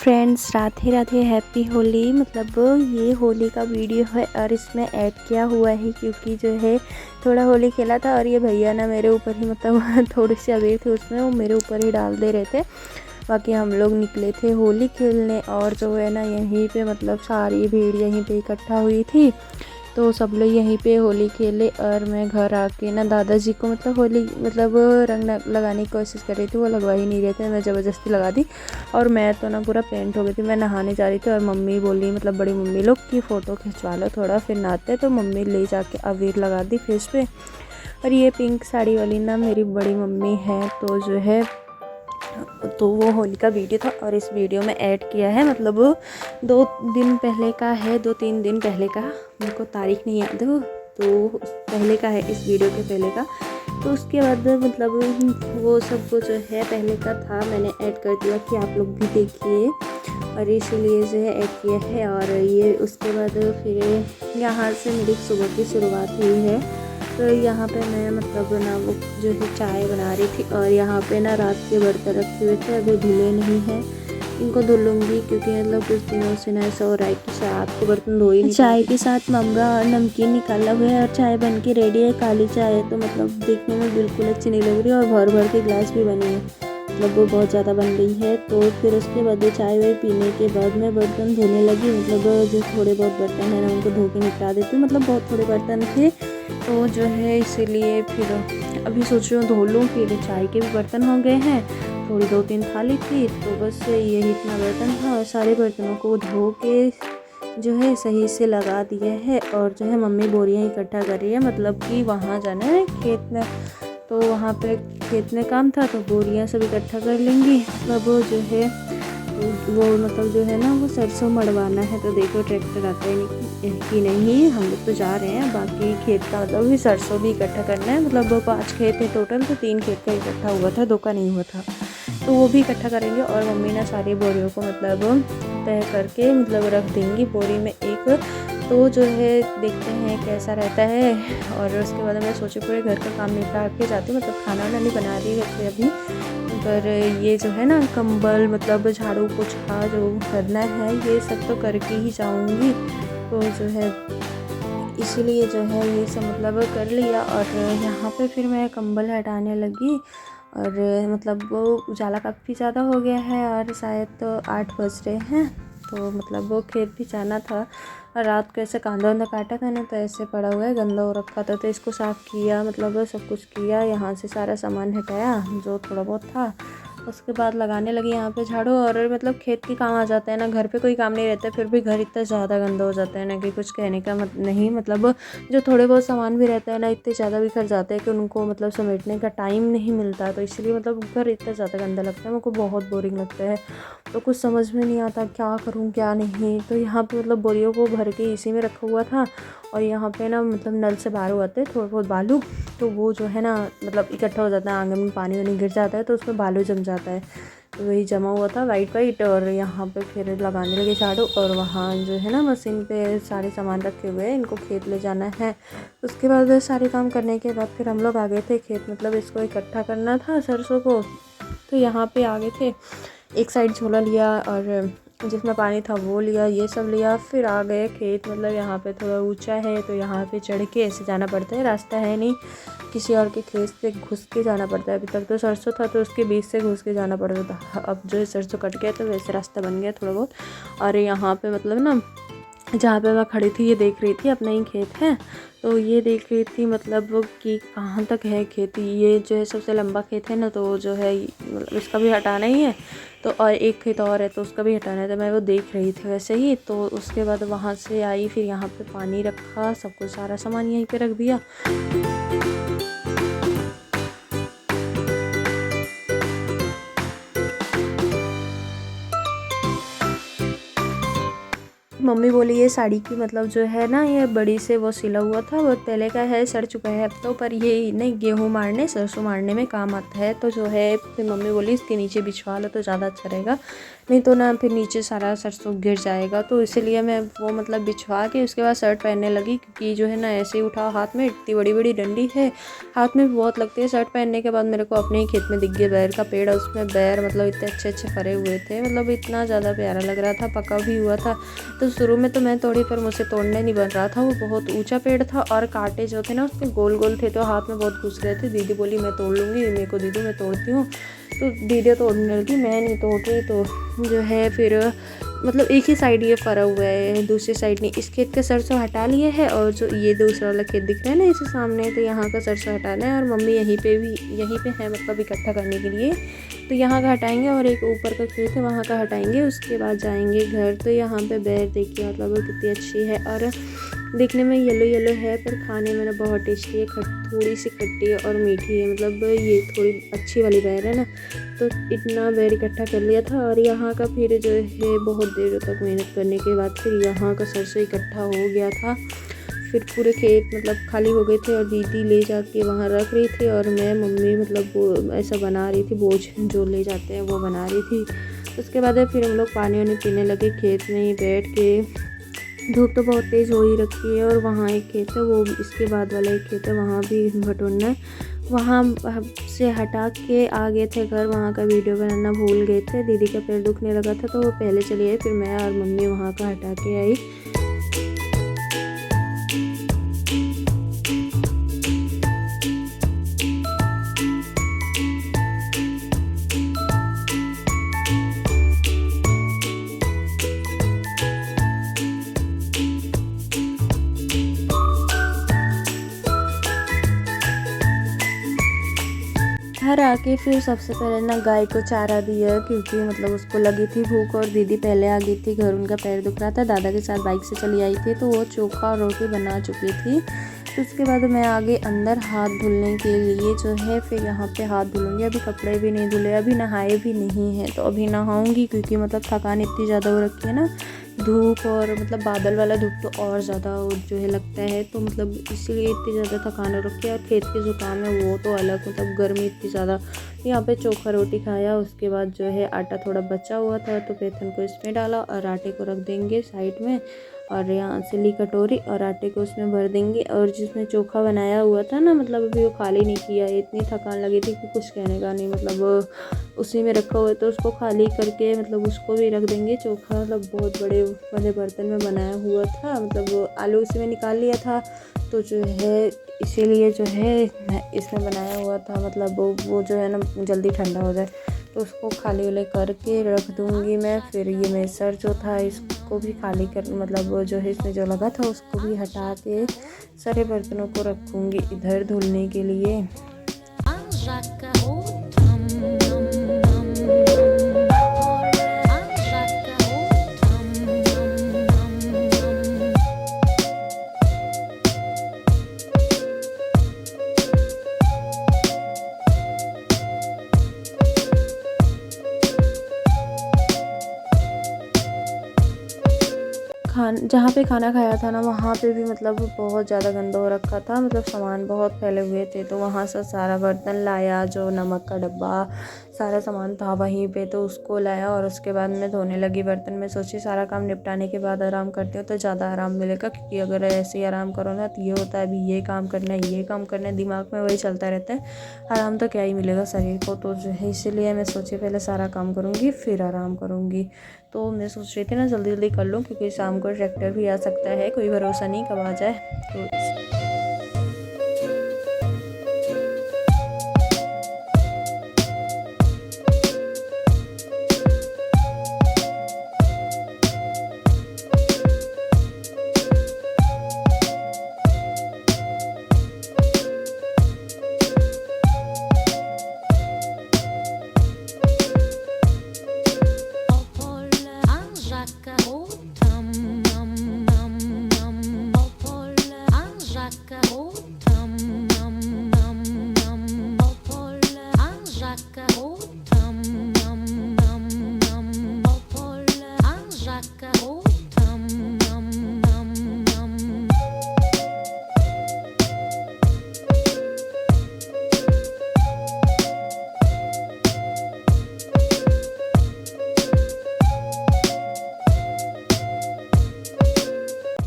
Friends, Radhe Radhe, happy Holi. मतलब ये होली का वीडियो है और इसमें ऐड किया हुआ है क्योंकि जो है थोड़ा होली खेला था और ये भैया ना मेरे ऊपर ही मतलब थोड़ी सी अबीर थी उसमें, वो मेरे ऊपर ही डाल दे रहे थे। बाकी हम लोग निकले थे होली खेलने और जो है ना यहीं पे मतलब सारी भीड़ यहीं पे इकट्ठा हुई थी, तो सब लोग यहीं पे होली खेले। और मैं घर आके ना दादाजी को मतलब होली मतलब रंग लगाने की कोशिश कर रही थी, वो लगवा ही नहीं रहे थे, मैं ज़बरदस्ती लगा दी। और मैं तो ना पूरा पेंट हो गई थी, मैं नहाने जा रही थी और मम्मी बोली मतलब बड़ी मम्मी लोग की फ़ोटो खिंचवा लो थोड़ा फिर नहाते, तो मम्मी ले जाके अबीर लगा दी फेस पे। और ये पिंक साड़ी वाली ना मेरी बड़ी मम्मी है, तो जो है तो वो होली का वीडियो था और इस वीडियो में ऐड किया है। मतलब 2 दिन पहले का है, 2-3 दिन पहले का, मेरे को तारीख नहीं याद है, तो पहले का है इस वीडियो के पहले का। तो उसके बाद मतलब वो सब जो है पहले का था, मैंने ऐड कर दिया कि आप लोग भी देखिए, और इसीलिए जो है ऐड किया है। और ये उसके बाद फिर यहाँ से मेरी सुबह की शुरुआत हुई है। तो यहाँ पे मैं मतलब ना वो जो है चाय बना रही थी और यहाँ पे ना रात के बर्तन रखे हुए थे, अभी धुले नहीं हैं, इनको धुल लूँगी क्योंकि मतलब कुछ दिनों से ना ऐसा हो रहा है कि रात को बर्तन धो ही नहीं। चाय के साथ ममरा और नमकीन निकाला हुआ है और चाय बन के रेडी है। काली चाय है तो मतलब देखने में बिल्कुल अच्छी नहीं लग रही और भर भर के गिलास भी बने हैं, मतलब वो बहुत ज़्यादा बन गई है। तो फिर उसके बाद चाय वाय पीने के बाद मैं बर्तन धोने लगी, मतलब जो थोड़े बहुत बर्तन है ना उनको धो के निपटा देती हूँ, मतलब बहुत थोड़े बर्तन थे तो जो है इसीलिए फिर अभी सोच रही हूँ धो लूँ। फिर चाय के भी बर्तन हो गए हैं, थोड़ी 2-3 थाली थी, तो बस यही इतना बर्तन था और सारे बर्तनों को धो के जो है सही से लगा दिए है। और जो है मम्मी बोरियाँ इकट्ठा कर रही है, मतलब कि वहाँ जाना है खेत में, तो वहाँ पे खेत में काम था तो बोरियाँ सब इकट्ठा कर लेंगी। मतलब वो जो है वो मतलब जो है ना वो सरसों मड़वाना है, तो देखो ट्रैक्टर आता है कि नहीं, हम लोग तो जा रहे हैं। बाकी खेत का मतलब भी सरसों भी इकट्ठा करना है, मतलब 5 खेत है टोटल, तो 3 खेत का इकट्ठा हुआ था, 2 का नहीं हुआ था, तो वो भी इकट्ठा करेंगे। और मम्मी ना सारी बोरियों को मतलब तय करके मतलब रख देंगी बोरी में एक, तो जो है देखते हैं कैसा रहता है। और उसके बाद मैं सोची पूरे घर का काम निपटा के जाती हूँ, मतलब खाना वाना नहीं बना रही वैसे अभी, पर ये जो है ना कंबल मतलब झाड़ू पोछा जो करना है ये सब तो करके ही जाऊँगी, तो जो है इसीलिए जो है ये सब मतलब कर लिया। और यहाँ पे फिर मैं कंबल हटाने लगी और मतलब वो उजाला काफ़ी ज़्यादा हो गया है और शायद तो 8 बज रहे हैं, तो मतलब वो खेत भी जाना था। और रात को ऐसे कांदा वांदा काटा था ना, तो ऐसे पड़ा हुआ है, गंदा हो रखा था, तो इसको साफ़ किया, मतलब सब कुछ किया, यहाँ से सारा सामान हटाया जो थोड़ा बहुत था। उसके बाद लगाने लगी यहाँ पे झाड़ू। और मतलब खेत के काम आ जाता है ना, घर पे कोई काम नहीं रहता, फिर भी घर इतना ज़्यादा गंदा हो जाता है ना कि कुछ कहने का नहीं। मतलब जो थोड़े बहुत सामान भी रहता है ना इतने ज़्यादा बिखर जाते हैं कि उनको मतलब समेटने का टाइम नहीं मिलता, तो इसलिए मतलब घर इतना ज़्यादा गंदा लगता है, मेरे को बहुत बोरिंग लगता है, तो कुछ समझ में नहीं आता क्या करूँ क्या नहीं। तो यहाँ पे मतलब बोरियों को भर के इसी में रखा हुआ था और यहाँ पे ना मतलब नल से बाहर आते हैं थोड़ा बहुत बालू, तो वो जो है ना मतलब इकट्ठा हो जाता है, आंगन में पानी वानी गिर जाता है तो उसमें बालू जम जाता है, तो वही जमा हुआ था वाइट वाइट। और यहाँ पे फिर लगाने लगे झाड़ू और वहाँ जो है ना मशीन पे सारे सामान रखे हुए हैं, इनको खेत ले जाना है। उसके बाद सारे काम करने के बाद फिर हम लोग आ गए थे खेत, मतलब इसको इकट्ठा करना था सरसों को, तो यहाँ पे आ गए थे। एक साइड झोला लिया और जिसमें पानी था वो लिया, ये सब लिया, फिर आ गए खेत। मतलब यहाँ पे थोड़ा ऊंचा है तो यहाँ पे चढ़ के ऐसे जाना पड़ता है, रास्ता है नहीं, किसी और के खेत से घुस के जाना पड़ता है। अभी तक तो सरसों था तो उसके बीच से घुस के जाना पड़ता था, अब जो है सरसों कट गया तो वैसे रास्ता बन गया थोड़ा बहुत। और यहाँ पे मतलब ना जहाँ पे मैं खड़ी थी ये देख रही थी, अपना ही खेत है, तो ये देख रही थी मतलब कि कहाँ तक है खेती, ये जो है सबसे लंबा खेत है ना, तो जो है मतलब इसका भी हटाना ही है, तो और एक खेत और है तो उसका भी हटाना है, तो मैं वो देख रही थी वैसे ही। तो उसके बाद वहाँ से आई, फिर यहाँ पे पानी रखा, सब कुछ सारा सामान यहीं पे रख दिया। मम्मी बोली ये साड़ी की मतलब जो है ना ये बड़ी से वो सिला हुआ था, वो पहले का है, सड़ चुका है अब तो, पर ये नहीं गेहूँ मारने सरसों मारने में काम आता है। तो जो है फिर मम्मी बोली इसके नीचे बिछवा लो तो ज़्यादा अच्छा रहेगा, नहीं तो ना फिर नीचे सारा सरसों गिर जाएगा। तो इसीलिए मैं वो मतलब बिछवा के उसके बाद शर्ट पहनने लगी, क्योंकि जो है ना ऐसे ही उठा हाथ में, इतनी बड़ी बड़ी डंडी है, हाथ में भी बहुत लगती है। शर्ट पहनने के बाद मेरे को अपने ही खेत में दिख गया बैर का पेड़, उसमें बैर मतलब इतने अच्छे अच्छे फरे हुए थे, मतलब इतना ज़्यादा प्यारा लग रहा था, पका भी हुआ था। तो शुरू में तो मैं तोड़ी पर मुझसे तोड़ने नहीं बन रहा था, वो बहुत ऊंचा पेड़ था और कांटे जो थे ना उसके गोल गोल थे, तो हाथ में बहुत घुस रहे थे। दीदी बोली मैं तोड़ लूँगी, मेरे को दीदी मैं तोड़ती हूँ, तो दीदी तोड़ने लगी, मैं नहीं तोड़ रही। तो जो है फिर मतलब एक ही साइड ये फरा हुआ है, दूसरी साइड नहीं। इस खेत का सरसों हटा लिए है और जो ये दूसरा वाला खेत दिख रहा है ना इसे सामने, तो यहाँ का सरसों हटाना है। और मम्मी यहीं पे है मतलब इकट्ठा करने के लिए, तो यहाँ का हटाएंगे और एक ऊपर का खेत है वहाँ का हटाएंगे, उसके बाद जाएंगे घर। तो यहाँ पे बैर देखिए मतलब वो कितनी अच्छी है और देखने में येलो येलो है, पर खाने में ना बहुत टेस्टी है, थोड़ी सी खट्टी है और मीठी है, मतलब ये थोड़ी अच्छी वाली बैर है ना। तो इतना बैर इकट्ठा कर लिया था और यहाँ का फिर जो है बहुत देर तक मेहनत करने के बाद फिर यहाँ का सरसों इकट्ठा हो गया था। फिर पूरे खेत मतलब खाली हो गए थे और दीदी ले जाके वहाँ रख रही थी और मैं मम्मी मतलब वो ऐसा बना रही थी, बोझ जो ले जाते हैं वो बना रही थी। उसके बाद फिर हम लोग पानी वानी पीने लगे खेत में ही बैठ के। धूप तो बहुत तेज़ हो ही रखी है और वहाँ एक खेत है, वो इसके बाद वाला एक खेत है, वहाँ भी भटोरना है। वहाँ से हटा के आ गए थे घर, वहाँ का वीडियो बनाना भूल गए थे। दीदी का पैर दुखने लगा था तो वो पहले चली आई, फिर मैं और मम्मी वहाँ का हटा के आई। घर आके फिर सबसे पहले ना गाय को चारा दिया, क्योंकि मतलब उसको लगी थी भूख और दीदी पहले आ गई थी घर, उनका पैर दुख रहा था। दादा के साथ बाइक से चली आई थी तो वो चोखा और रोटी बना चुकी थी। तो उसके बाद मैं आ गई अंदर हाथ धुलने के लिए जो है, फिर यहाँ पे हाथ धुलूँगी। अभी कपड़े भी नहीं धुले, अभी नहाए भी नहीं हैं, तो अभी नहाऊँगी क्योंकि मतलब थकान इतनी ज़्यादा हो रखी है ना, धूप और मतलब बादल वाला धूप तो और ज़्यादा जो है लगता है, तो मतलब इसीलिए इतनी ज़्यादा थकान हो रखी है। और खेत के जो काम है वो तो अलग, मतलब गर्मी इतनी ज़्यादा। यहाँ पे चोखा रोटी खाया, उसके बाद जो है आटा थोड़ा बचा हुआ था तो पेथन को इसमें डाला और आटे को रख देंगे साइड में, और यहाँ से ली कटोरी और आटे को उसमें भर देंगे। और जिसमें चोखा बनाया हुआ था ना, मतलब अभी वो खाली नहीं किया, इतनी थकान लगी थी कि कुछ कहने का नहीं, मतलब उसी में रखा हुआ है तो उसको खाली करके मतलब उसको भी रख देंगे। चोखा मतलब बहुत बड़े वाले बर्तन में बनाया हुआ था, मतलब आलू उसी में निकाल लिया था, तो जो है इसीलिए जो है इसमें बनाया हुआ था, मतलब वो जो है ना जल्दी ठंडा हो जाए, तो उसको खाली वाले करके रख दूँगी मैं। फिर ये मेसर जो था इसको भी खाली कर, मतलब वो जो है इसमें जो लगा था उसको भी हटा के सारे बर्तनों को रखूँगी इधर धुलने के लिए। जहाँ पे खाना खाया था ना वहाँ पे भी मतलब बहुत ज़्यादा गंदा हो रखा था, मतलब सामान बहुत फैले हुए थे, तो वहाँ से सारा बर्तन लाया, जो नमक का डब्बा सारा सामान था वहीं पे, तो उसको लाया और उसके बाद मैं धोने लगी बर्तन। में सोची सारा काम निपटाने के बाद आराम करती हूँ तो ज़्यादा आराम मिलेगा, क्योंकि अगर ऐसे ही आराम करो ना तो ये होता है अभी ये काम करना है, ये काम करना है, दिमाग में वही चलता रहता है, आराम तो क्या ही मिलेगा शरीर को। तो जो है इसीलिए मैं सोची पहले सारा काम करूँगी फिर आराम करूँगी। तो मैं सोच रही थी ना जल्दी जल्दी कर लूँ, क्योंकि शाम को ट्रैक्टर भी आ सकता है, कोई भरोसा नहीं कब आ जाए। तो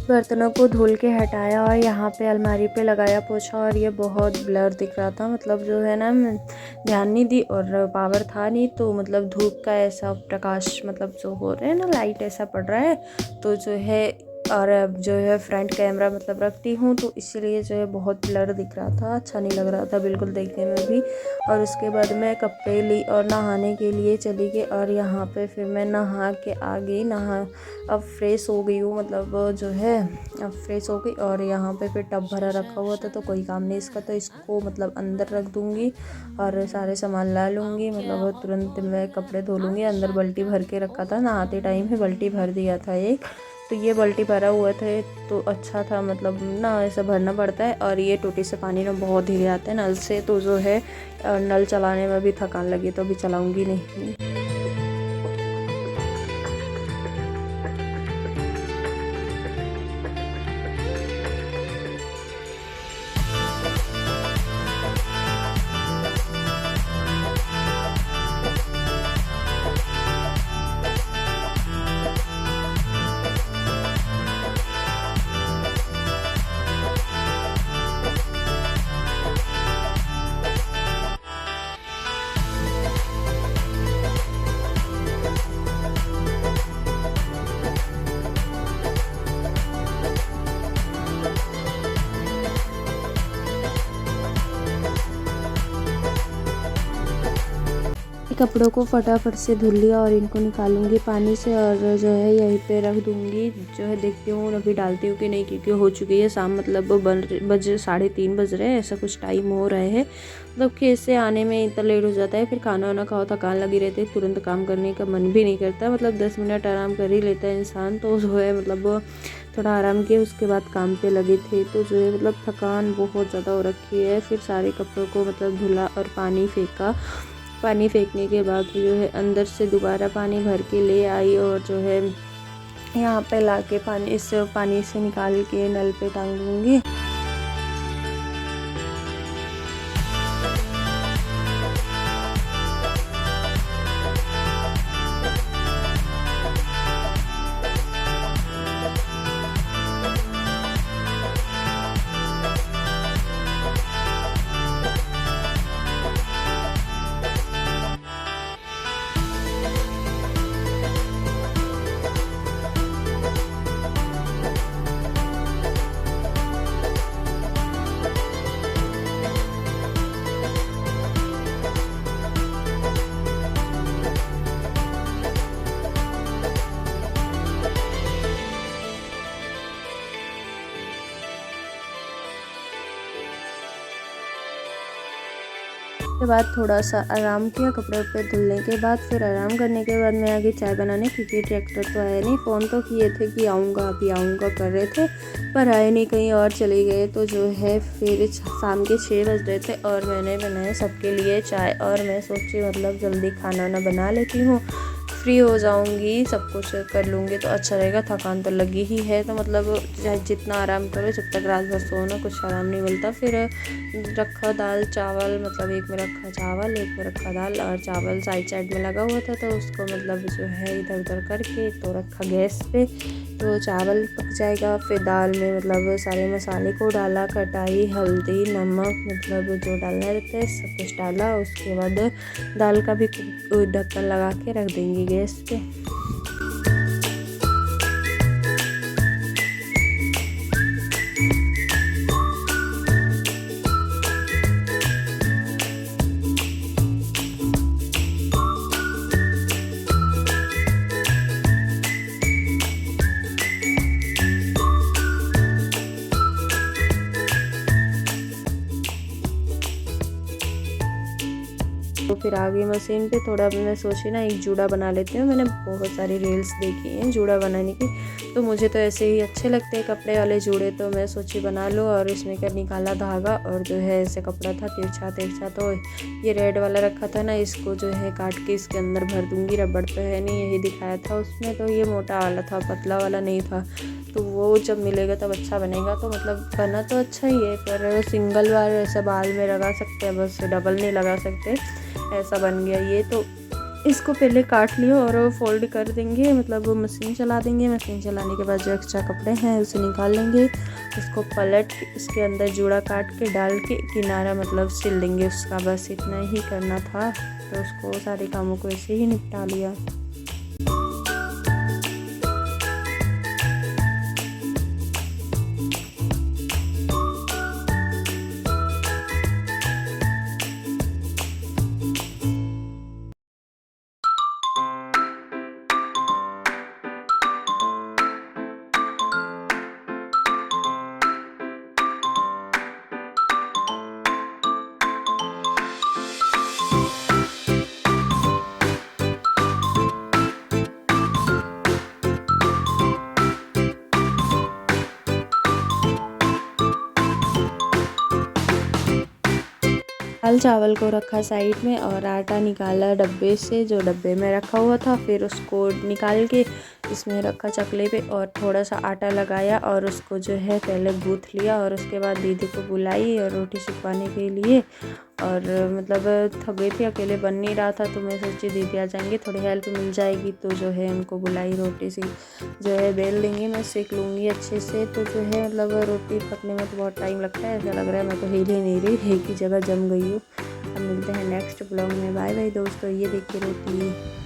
बर्तनों को धुल के हटाया और यहाँ पे अलमारी पे लगाया पोछा, और ये बहुत ब्लर दिख रहा था, मतलब जो है ना ध्यान नहीं दी और पावर था नहीं, तो मतलब धूप का ऐसा प्रकाश मतलब जो हो रहा है ना, लाइट ऐसा पड़ रहा है, तो जो है और अब जो है फ्रंट कैमरा मतलब रखती हूँ, तो इसीलिए जो है बहुत ब्लर दिख रहा था, अच्छा नहीं लग रहा था बिल्कुल देखने में भी। और उसके बाद मैं कपड़े ली और नहाने के लिए चली गई, और यहाँ पे फिर मैं नहा के आ गई, अब फ्रेश हो गई हूँ, मतलब जो है अब फ्रेश हो गई। और यहाँ पे फिर टब भरा रखा हुआ था, तो कोई काम नहीं इसका, तो इसको मतलब अंदर रख दूँगी और सारे सामान ला लूँगी, मतलब तुरंत मैं कपड़े धो लूँगी। अंदर बाल्टी भर के रखा था, नहाते टाइम ही बाल्टी भर दिया था एक, तो ये बाल्टी भरा हुआ था तो अच्छा था, मतलब ना ऐसा भरना पड़ता है। और ये टूटी से पानी ना बहुत धीरे आता है नल से, तो जो है नल चलाने में भी थकान लगी, तो अभी चलाऊँगी नहीं। कपड़ों को फटाफट से धुल लिया और इनको निकालूंगी पानी से, और जो है यहीं पे रख दूंगी। जो है देखती हूँ अभी डालती हूँ कि नहीं, क्योंकि हो चुकी है शाम, मतलब 3:30 बज रहे हैं, ऐसा कुछ टाइम हो रहा है। मतलब खेत से आने में इतना लेट हो जाता है, फिर खाना वाना खाओ, थकान लगी रहती है, तुरंत काम करने का मन भी नहीं करता, मतलब 10 मिनट आराम कर ही लेता है इंसान। तो जो है मतलब थोड़ा आराम किया, उसके बाद काम पे लगे थे, तो जो है मतलब थकान बहुत ज़्यादा हो रखी है। फिर सारे कपड़ों को मतलब धुला और पानी फेंका। पानी फेंकने के बाद जो है अंदर से दोबारा पानी भर के ले आई, और जो है यहाँ पे लाके पानी से निकाल के नल पे टांग दूँगी। के बाद थोड़ा सा आराम किया, कपड़े पे धुलने के बाद फिर आराम करने के बाद मैं आ गई चाय बनाने, क्योंकि ट्रैक्टर तो आया नहीं। फ़ोन तो किए थे कि आऊँगा अभी आऊँगा कर रहे थे, पर आए नहीं, कहीं और चले गए। तो जो है फिर शाम के 6 बज रहे थे और मैंने बनाया सबके लिए चाय, और मैं सोची मतलब जल्दी खाना वाना बना लेती हूँ, फ्री हो जाऊंगी, सब कुछ कर लूँगी तो अच्छा रहेगा। थकान तो लगी ही है, तो मतलब जितना आराम करो, जब तक रात भर सोना कुछ आराम नहीं मिलता। फिर रखा दाल चावल, मतलब एक में रखा चावल, एक में रखा दाल, और चावल साइड में लगा हुआ था, तो उसको मतलब जो है इधर उधर करके तो रखा गैस पे, तो चावल पक जाएगा। फिर दाल में मतलब सारे मसाले को डाला, खटाई, हल्दी, नमक, मतलब जो डालना रहता है सब कुछ डाला। उसके बाद दाल का भी ढक्कन लगा के रख देंगे गैस पे। तो फिर आ गई मशीन पे, थोड़ा मैं सोची ना एक जूड़ा बना लेती हूँ। मैंने बहुत सारी रील्स देखी हैं जूड़ा बनाने की, तो मुझे तो ऐसे ही अच्छे लगते हैं कपड़े वाले जूड़े, तो मैं सोची बना लो। और इसमें क्या निकाला धागा, और जो है ऐसे कपड़ा था तिरछा, तो ये रेड वाला रखा था ना, इसको जो है काट के इसके अंदर भर दूँगी। रबड़ तो है नहीं, यही दिखाया था उसमें, तो ये मोटा वाला था, पतला वाला नहीं था। तो वो जब मिलेगा तब अच्छा बनेगा। तो मतलब बना तो अच्छा ही है, पर सिंगल बार ऐसा बाल में लगा सकते हैं, बस डबल नहीं लगा सकते, ऐसा बन गया ये। तो इसको पहले काट लियो और फोल्ड कर देंगे, मतलब मशीन चला देंगे। मशीन चलाने के बाद जो एक्स्ट्रा कपड़े हैं उसे निकाल लेंगे। उसको पलट के इसके अंदर जूड़ा काट के डाल के किनारा मतलब सिल देंगे उसका। बस इतना ही करना था, तो उसको सारे कामों को ऐसे ही निपटा लिया। दाल चावल को रखा साइड में और आटा निकाला डब्बे से, जो डब्बे में रखा हुआ था। फिर उसको निकाल के इसमें रखा चकले पे और थोड़ा सा आटा लगाया और उसको जो है पहले गूँथ लिया। और उसके बाद दीदी को बुलाई और रोटी सिखवाने के लिए। और मतलब थक गई थी, अकेले बन नहीं रहा था, तो मैं सोची दीदी आ जाएंगे, थोड़ी हेल्प मिल जाएगी। तो जो है उनको बुलाई, रोटी सी जो है बेल देंगे, मैं सेक लूँगी अच्छे से। तो जो है मतलब रोटी पकने में तो बहुत टाइम लगता है, ऐसा लग रहा है मैं तो हिल ही नहीं रही, एक ही जगह जम गई हूँ। अब मिलते हैं नेक्स्ट ब्लॉग में। बाय बाय दोस्तों। ये देखिए रोटी।